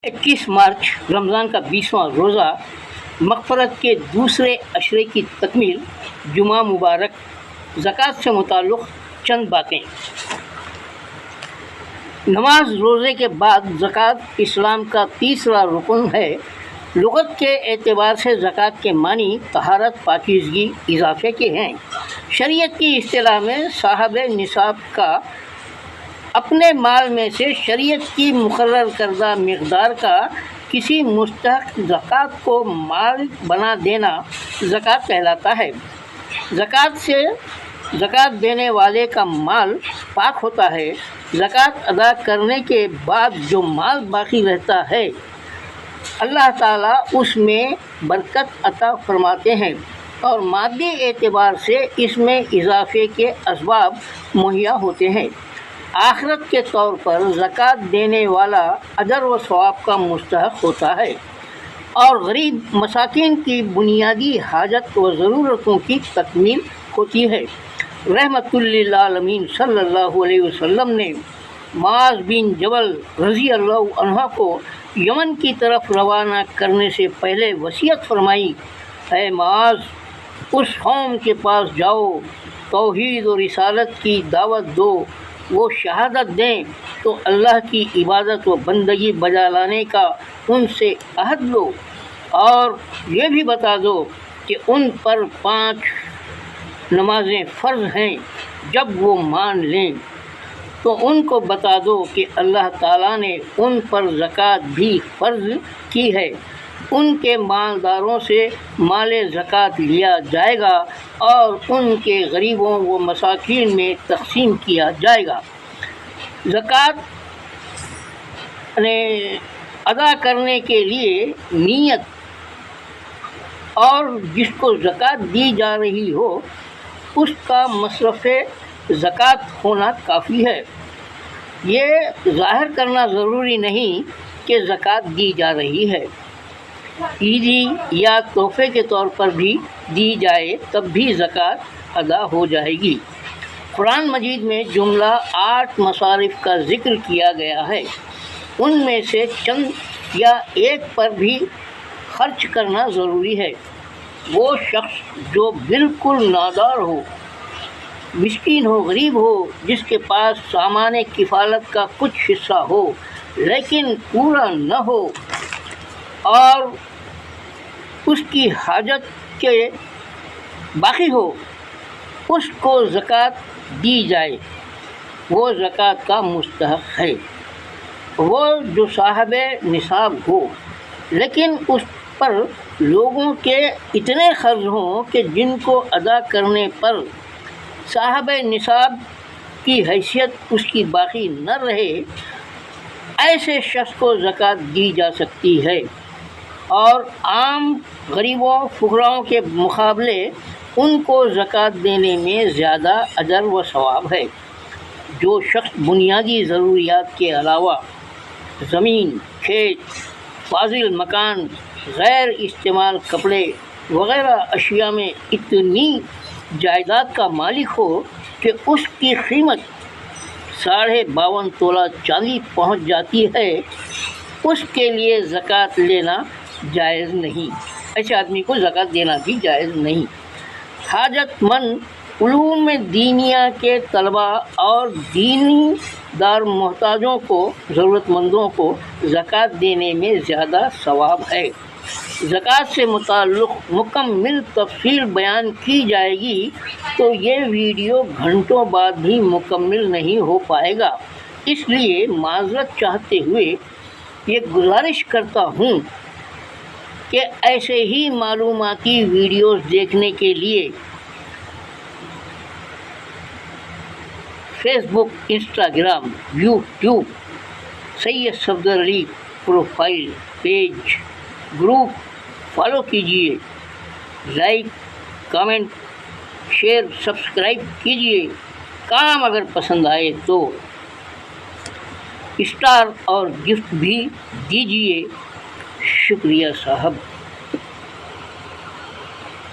21 मार्च रमज़ान का 20वां रोज़ा, मग़फ़रत के दूसरे अशरे की तकमील, जुमा मुबारक। ज़कात से मुताल्लिक़ चंद बातें। नमाज रोज़े के बाद ज़कात इस्लाम का तीसरा रुकन है। लुग़त के एतबार से ज़कात के मानी तहारत, पाकीज़गी, इज़ाफ़े के हैं। शरीयत की इस्तिलाह में साहबे निसाब का अपने माल में से शरीयत की मुक़र्रर करदा मिक़दार का किसी मुस्तहक़ ज़कात को माल बना देना ज़कात कहलाता है। ज़कात देने वाले का माल पाक होता है। ज़कात अदा करने के बाद जो माल बाकी रहता है, अल्लाह ताला उसमें बरकत अता फरमाते हैं और मादी एतबार से इसमें इज़ाफ़े के असबाब मुहैया होते हैं। आखिरत के तौर पर ज़कात देने वाला अजर व सवाब का मुस्तहक़ होता है और गरीब मसाकीन की बुनियादी हाजत व ज़रूरतों की तकमील होती है। रहमतुल लिल आलमीन सल्लल्लाहु अलैहि वसल्लम ने मुआज़ बिन जबल रज़ी अल्लाहु अन्हु को यमन की तरफ रवाना करने से पहले वसीयत फरमाई, ऐ मुआज़, उस कौम के पास जाओ, तौहीद और रिसालत की दावत दो, वो शहादत दें तो अल्लाह की इबादत व बंदगी बजा लाने का उनसे अहद लो और ये भी बता दो कि उन पर 5 नमाज़ें फ़र्ज़ हैं। जब वो मान लें तो उनको बता दो कि अल्लाह ताला ने उन पर ज़कात भी फ़र्ज़ की है। उनके मालदारों से माले ज़कात लिया जाएगा और उनके गरीबों व मसाकीन में तक़सीम किया जाएगा। ज़कात अदा करने के लिए नीयत और जिसको ज़कात दी जा रही हो उसका मसरफ़े ज़कात होना काफ़ी है। ये ज़ाहिर करना ज़रूरी नहीं कि ज़कात दी जा रही है। ईदी या तोहफ़े के तौर पर भी दी जाए तब भी ज़कात अदा हो जाएगी। कुरान मजीद में जुमला 8 मसारिफ़ का ज़िक्र किया गया है। उनमें से चंद या एक पर भी खर्च करना ज़रूरी है। वो शख्स जो बिल्कुल नादार हो, मिस्कीन हो, गरीब हो, जिसके पास सामान किफ़ालत का कुछ हिस्सा हो लेकिन पूरा न हो और उसकी हाजत के बाकी हो, उसको ज़कात दी जाए, वो ज़कात का मुस्तहक़ है। वो जो साहबे निसाब हो लेकिन उस पर लोगों के इतने ख़र्च हों कि जिनको अदा करने पर साहबे निसाब की हैसियत उसकी बाकी न रहे, ऐसे शख्स को ज़कात दी जा सकती है और आम गरीबों फ़ुक़राओं के मुकाबले उनको ज़कात देने में ज़्यादा अजर व सवाब है। जो शख्स बुनियादी ज़रूरियात के अलावा ज़मीन, खेत, फाजिल मकान, गैर इस्तेमाल कपड़े वग़ैरह अशिया में इतनी जायदाद का मालिक हो कि उसकी कीमत 52.5 तोला चांदी पहुंच जाती है, उसके लिए ज़कात लेना जायज़ नहीं। ऐसे आदमी को ज़कात देना भी जायज़ नहीं। हाजतमंद उलूम दीनिया के तलबा और दीनी दार मोहताजों को, ज़रूरतमंदों को ज़कात देने में ज़्यादा सवाब है। ज़कात से मुताल्लिक़ मुकम्मल तफ़सील बयान की जाएगी तो ये वीडियो घंटों बाद भी मुकम्मल नहीं हो पाएगा। इसलिए माज़रत चाहते हुए ये गुजारिश करता हूँ कि ऐसे ही मालूमाती वीडियोज़ देखने के लिए Facebook, Instagram, YouTube, Syed Safdar Ali profile page, group follow कीजिए। लाइक, कमेंट, शेयर, सब्सक्राइब कीजिए। काम अगर पसंद आए तो स्टार और गिफ्ट भी दीजिए। शुक्रिया साहब।